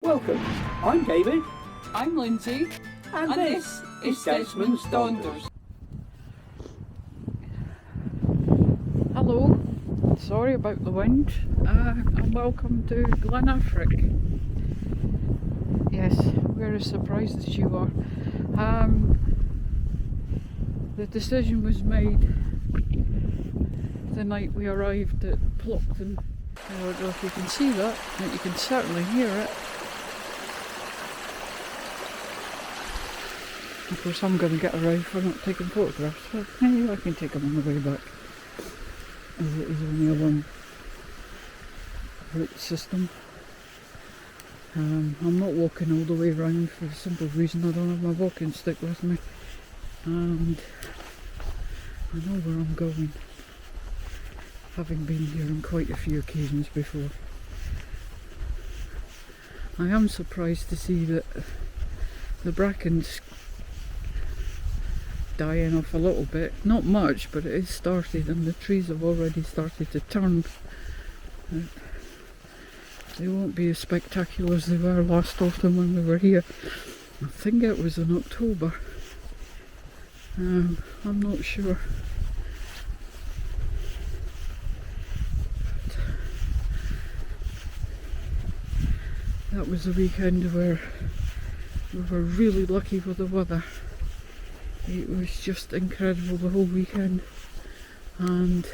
Welcome, I'm David. I'm Lindsay, And this is Desmonds Donders. Hello, sorry about the wind, and welcome to Glen Affric. Yes, we're as surprised as you are. The decision was made the night we arrived at Plockton. I don't know if you can see that, but you can certainly hear it. Of course, I'm going to get around for not taking photographs, but maybe I can take them on the way back, as it is only a long route system. I'm not walking all the way around for the simple reason I don't have my walking stick with me, and I know where I'm going, having been here on quite a few occasions before. I am surprised to see that the bracken's dying off a little bit, not much, but it is started, and the trees have already started to turn. They won't be as spectacular as they were last autumn when we were here. I think it was in October. I'm not sure. That was a weekend where we were really lucky with the weather. It was just incredible the whole weekend, and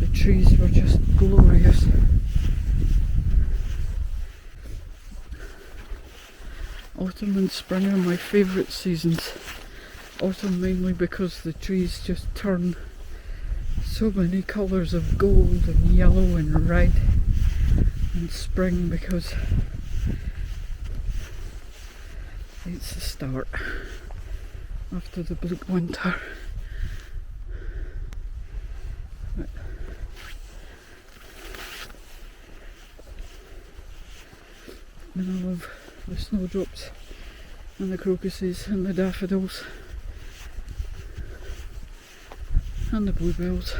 the trees were just glorious. Autumn and spring are my favourite seasons. Autumn mainly because the trees just turn so many colours of gold and yellow and red, and spring because it's the start after the bleak winter. And I love the snowdrops and the crocuses and the daffodils and the bluebells.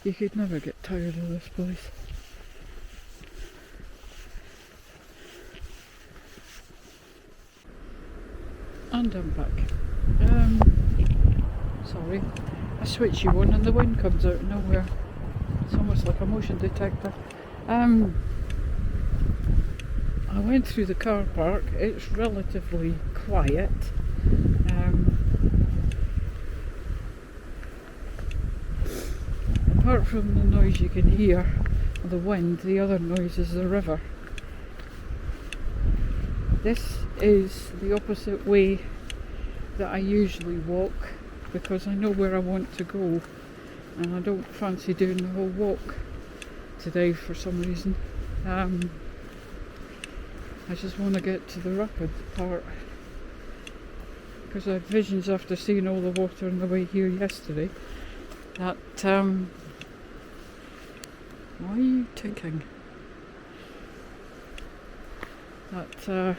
You could never get tired of this place. And I'm back. Sorry, I switch you on and the wind comes out of nowhere. It's almost like a motion detector. I went through the car park. It's relatively quiet. Apart from the noise you can hear, the wind, the other noise is the river. This is the opposite way that I usually walk, because I know where I want to go, and I don't fancy doing the whole walk today for some reason. I just want to get to the rapid part, because I had visions after seeing all the water on the way here yesterday that why are you ticking? That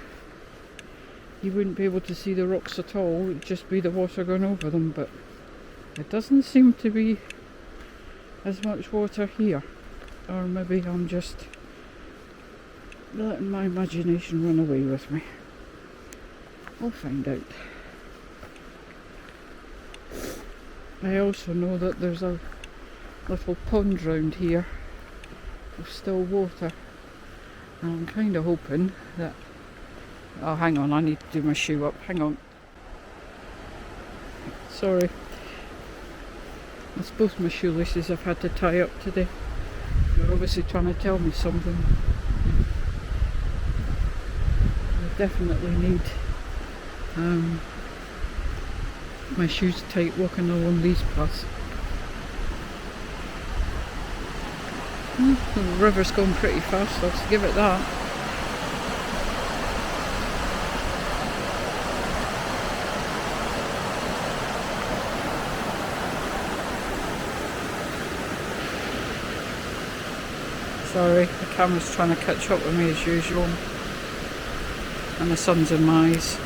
you wouldn't be able to see the rocks at all, it would just be the water going over them, but it doesn't seem to be as much water here. Or maybe I'm just letting my imagination run away with me. I'll find out. I also know that there's a little pond round here of still water, and I'm kind of hoping that... Oh, hang on, I need to do my shoe up. Hang on. Sorry. It's both my shoelaces I've had to tie up today. They're obviously trying to tell me something. I definitely need my shoes tight walking along these paths. The river's going pretty fast, let's give it that. Sorry, the camera's trying to catch up with me as usual. And the sun's in my eyes.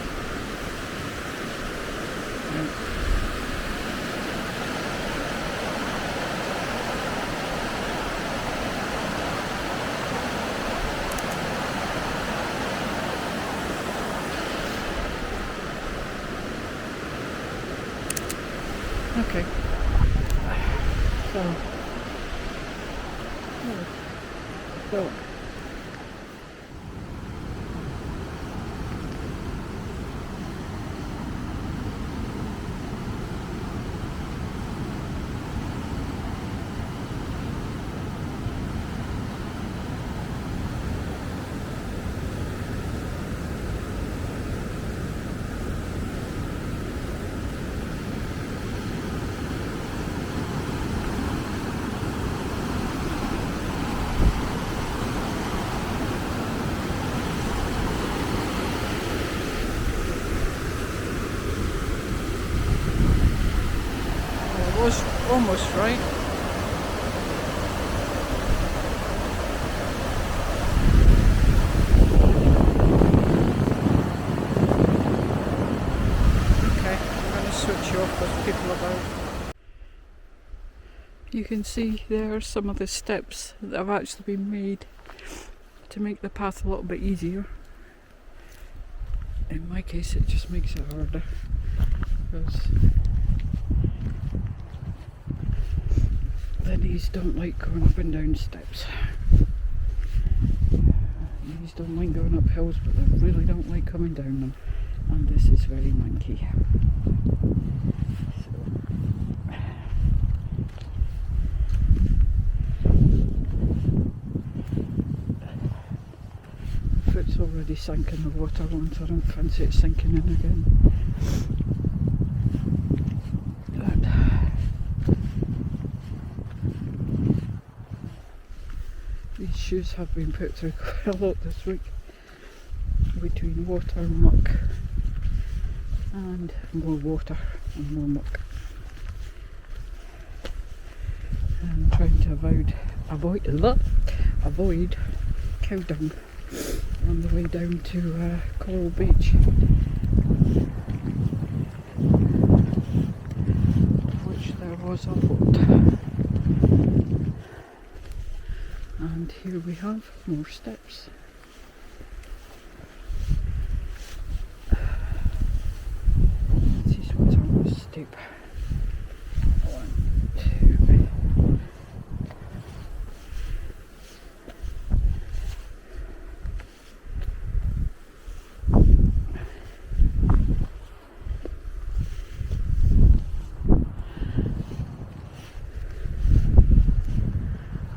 Okay. So. Was almost right. Okay, I'm going to switch you off with people about. You can see there some of the steps that have actually been made to make the path a little bit easier. In my case it just makes it harder because the knees don't like going up and down steps. Knees don't like going up hills, but they really don't like coming down them. And this is very manky. Foot's already sank in the water once, I don't fancy it sinking in again. These shoes have been put through quite a lot this week, between water and muck, and more water and more muck. And I'm trying to avoid cow dung on the way down to Coral Beach, which there was a lot. And here we have more steps. These ones are almost steep. 1, 2.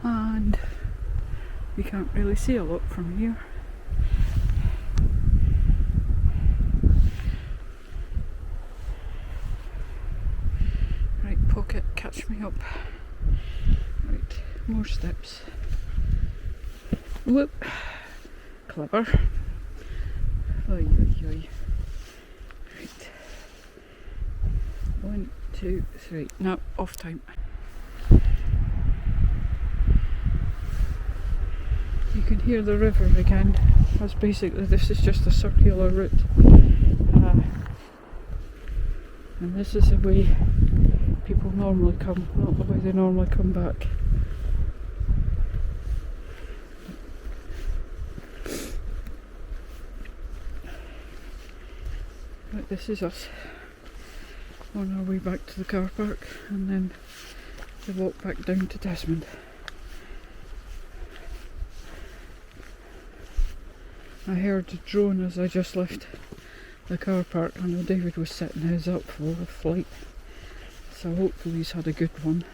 And you can't really see a lot from here. Right, pocket, catch me up. Right, more steps. Whoop. Clever. Oi, oi, oi. Right. 1, 2, 3. Now, off time. You can hear the river again. That's basically, this is just a circular route. And this is the way people normally come, not the way they normally come back. Right, this is us on our way back to the car park, and then the walk back down to Desmond. I heard a drone as I just left the car park. I know David was setting his up for a flight, so hopefully he's had a good one.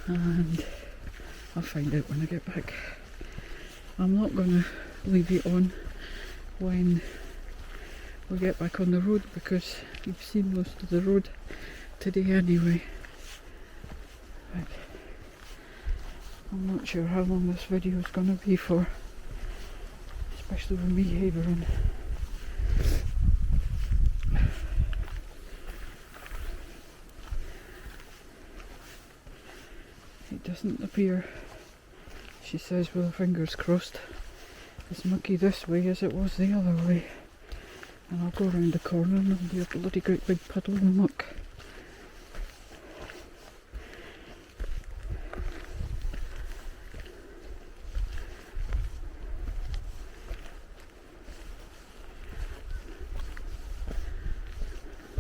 And I'll find out when I get back. I'm not going to leave it on when we get back on the road, because you've seen most of the road today anyway. Right. I'm not sure how long this video is going to be for, especially with me havering. It doesn't appear, she says with her fingers crossed, as mucky this way as it was the other way. And I'll go around the corner and there'll be a bloody great big puddle of muck.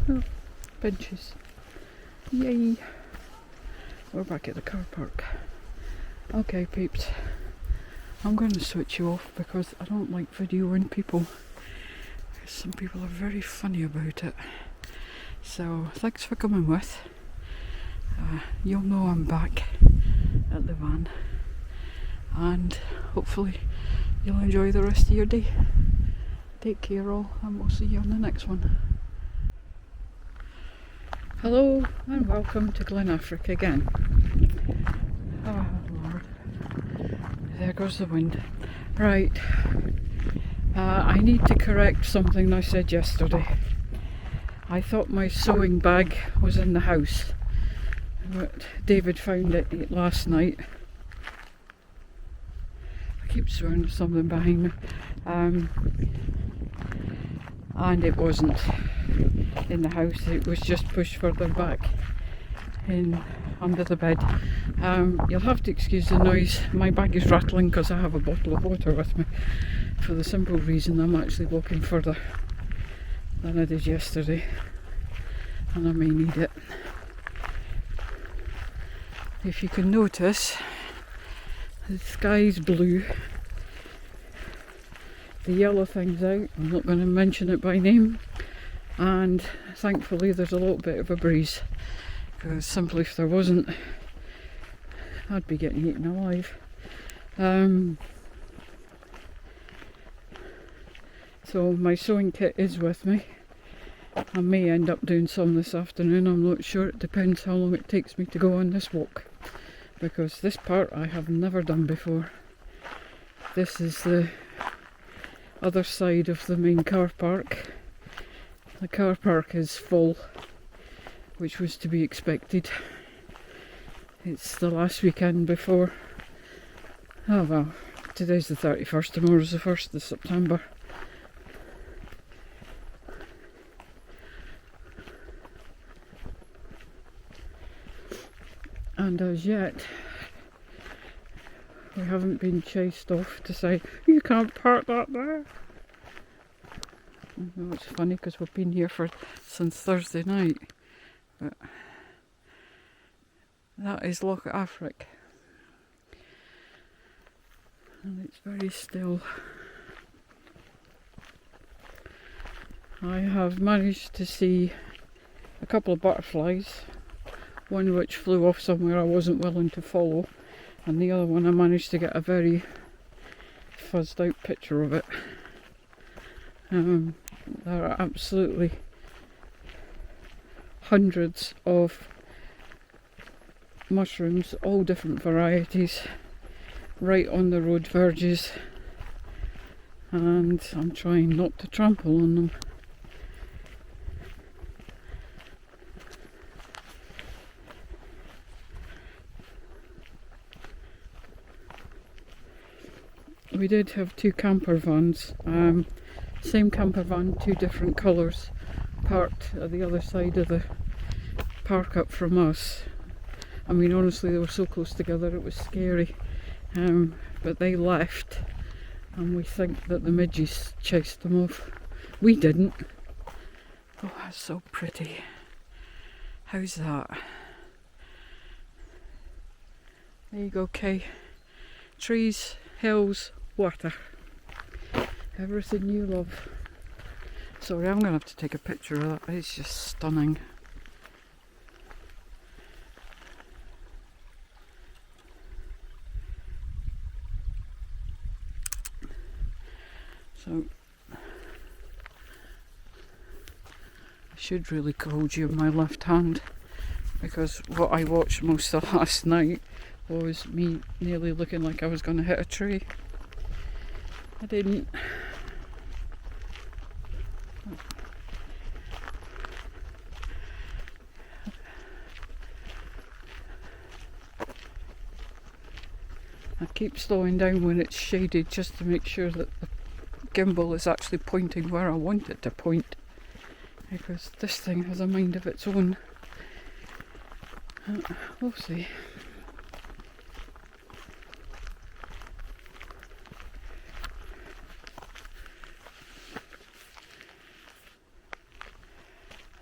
Oh, benches. Yay! We're back at the car park. Okay, peeps. I'm going to switch you off because I don't like videoing people. Some people are very funny about it. So, thanks for coming with. You'll know I'm back at the van. And hopefully you'll enjoy the rest of your day. Take care all, and we'll see you on the next one. Hello and welcome to Glen Affric again. Oh Lord, there goes the wind. Right, I need to correct something I said yesterday. I thought my sewing bag was in the house, but David found it last night. I keep swearing there's something behind me. And it wasn't in the house, it was just pushed further back in under the bed. You'll have to excuse the noise. My bag is rattling because I have a bottle of water with me, for the simple reason I'm actually walking further than I did yesterday and I may need it. If you can notice, the sky's blue. The yellow thing's out, I'm not going to mention it by name, and thankfully there's a little bit of a breeze, because simply if there wasn't, I'd be getting eaten alive. So my sewing kit is with me. I may end up doing some this afternoon, I'm not sure, it depends how long it takes me to go on this walk, because this part I have never done before. This is the other side of the main car park. The car park is full, which was to be expected. It's the last weekend before, oh well, today's the 31st, tomorrow's the 1st of September. And as yet we haven't been chased off to say, you can't park that there. You know, it's funny because we've been here since Thursday night. But that is Loch Affric. And it's very still. I have managed to see a couple of butterflies. One which flew off somewhere I wasn't willing to follow, and the other one I managed to get a very fuzzed out picture of it. There are absolutely hundreds of mushrooms, all different varieties, right on the road verges, and I'm trying not to trample on them. We did have two camper vans, same camper van, two different colours, parked at the other side of the park up from us. I mean, honestly, they were so close together it was scary, but they left and we think that the midges chased them off. We didn't. Oh, that's so pretty. How's that? There you go, Kay. Trees, hills, water. Everything you love. Sorry, I'm going to have to take a picture of that. It's just stunning. So, I should really hold you in my left hand, because what I watched most of last night was me nearly looking like I was going to hit a tree. I didn't. I keep slowing down when it's shaded just to make sure that the gimbal is actually pointing where I want it to point, because this thing has a mind of its own. We'll see.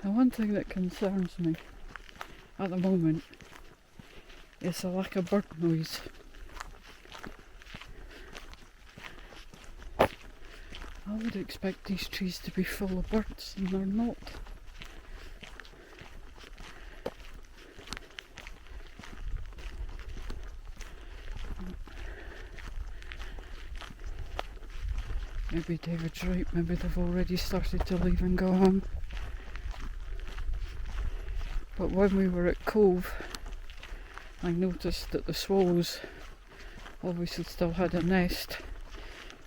The one thing that concerns me at the moment is the lack of bird noise. I would expect these trees to be full of birds, and they're not. Maybe David's right, maybe they've already started to leave and go home. But when we were at Cove, I noticed that the swallows obviously still had a nest,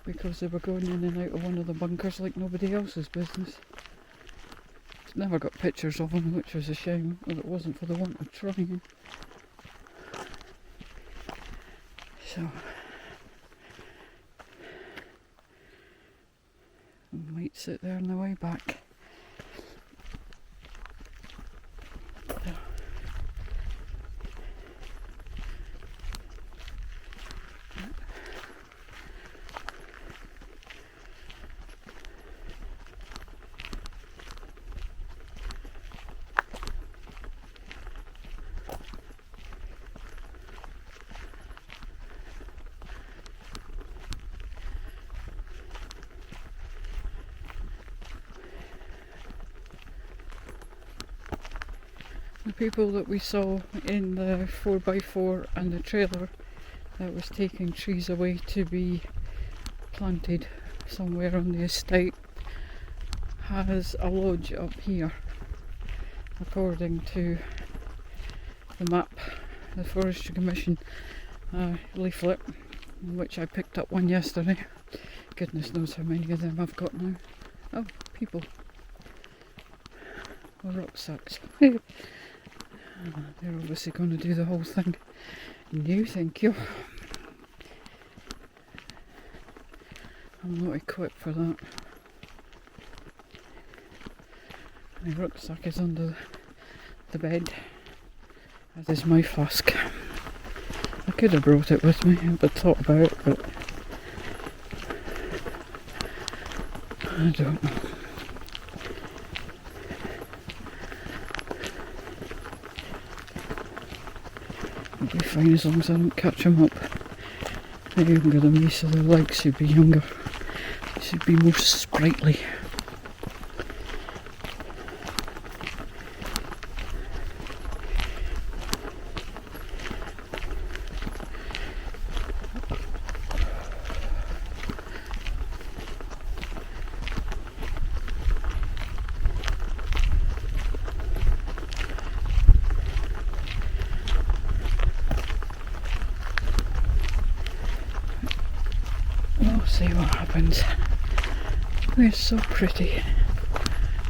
because they were going in and out of one of the bunkers like nobody else's business. Never got pictures of them, which was a shame, well, it wasn't for the want of trying. So, we might sit there on the way back. The people that we saw in the 4x4 and the trailer that was taking trees away to be planted somewhere on the estate has a lodge up here, according to the map, the Forestry Commission leaflet, which I picked up one yesterday. Goodness knows how many of them I've got now. Oh, people. Or rucksacks. They're obviously going to do the whole thing. No, thank you. I'm not equipped for that. My rucksack is under the bed, as is my flask. I could have brought it with me, but thought about it, but I don't know. It'll be fine as long as I don't catch them up. They're younger than me, so their legs should be younger. They should be more sprightly. See what happens. We're so pretty.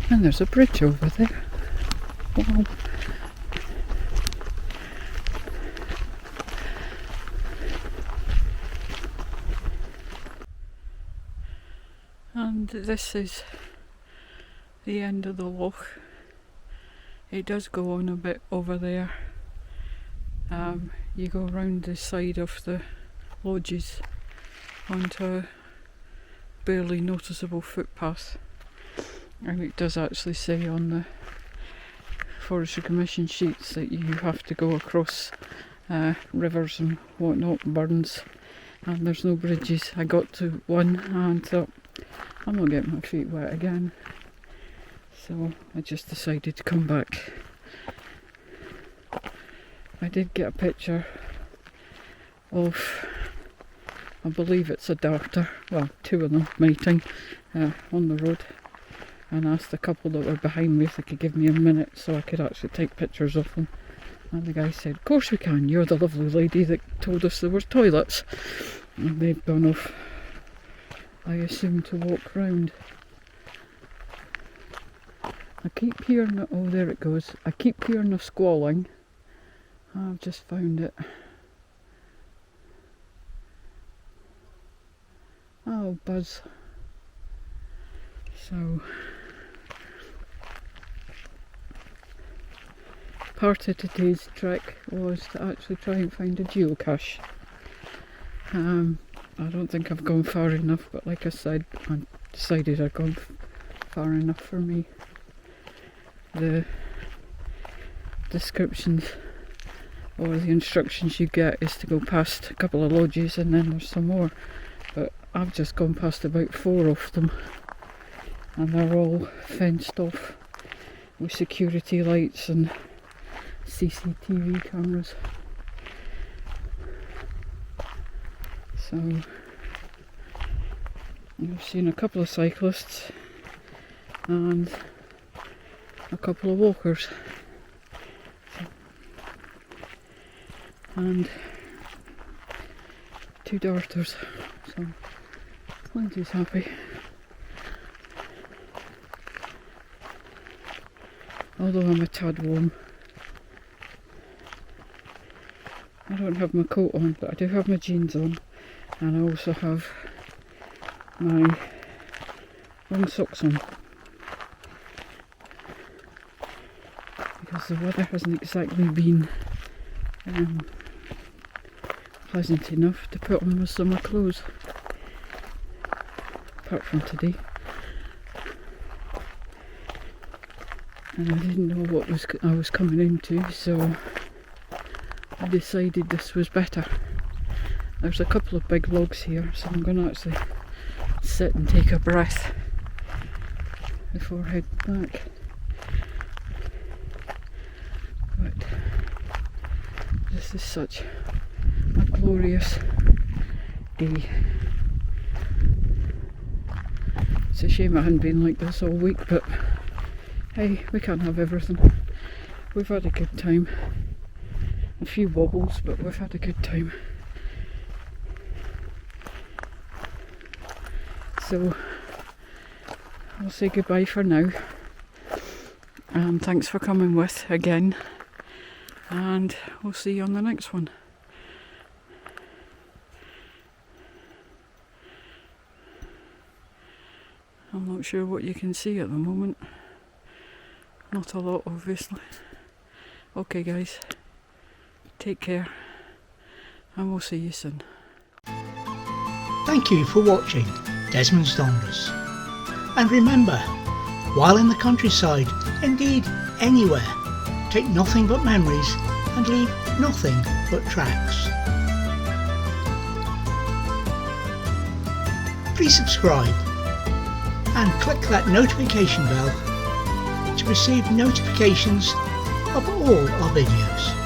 And there's a bridge over there. Wow. And this is the end of the loch. It does go on a bit over there. You go round the side of the lodges onto a barely noticeable footpath, and it does actually say on the Forestry Commission sheets that you have to go across rivers and whatnot, burns, and there's no bridges. I got to one and thought, I'm not getting my feet wet again, so I just decided to come back. I did get a picture of, I believe it's a darter, well, two of them mating on the road, and asked the couple that were behind me if they could give me a minute so I could actually take pictures of them. And the guy said, of course we can, you're the lovely lady that told us there were toilets. And they've gone off, I assume, to walk round. I keep hearing, oh there it goes, I keep hearing the squalling. I've just found it. little buzz. So part of today's trek was to actually try and find a geocache. I don't think I've gone far enough, but like I said, I decided I'd gone far enough for me. The descriptions or the instructions you get is to go past a couple of lodges and then there's some more, but I've just gone past about 4 of them and they're all fenced off with security lights and CCTV cameras. So I've seen a couple of cyclists and a couple of walkers and 2 darters, so Lindsay's happy. Although I'm a tad warm. I don't have my coat on, but I do have my jeans on, and I also have my long socks on because the weather hasn't exactly been pleasant enough to put on my summer clothes, apart from today. And I didn't know what I was coming into, so I decided this was better. There's a couple of big logs here, so I'm going to actually sit and take a breath before heading back. But this is such a glorious day. It's a shame I hadn't been like this all week, but hey, we can't have everything. We've had a good time. A few wobbles, but we've had a good time. So I'll say goodbye for now. Thanks for coming with again, and we'll see you on the next one. I'm not sure what you can see at the moment. Not a lot, obviously. Okay guys, take care and we'll see you soon. Thank you for watching Desmonds Donders. And remember, while in the countryside, indeed anywhere, take nothing but memories and leave nothing but tracks. Please subscribe and click that notification bell to receive notifications of all our videos.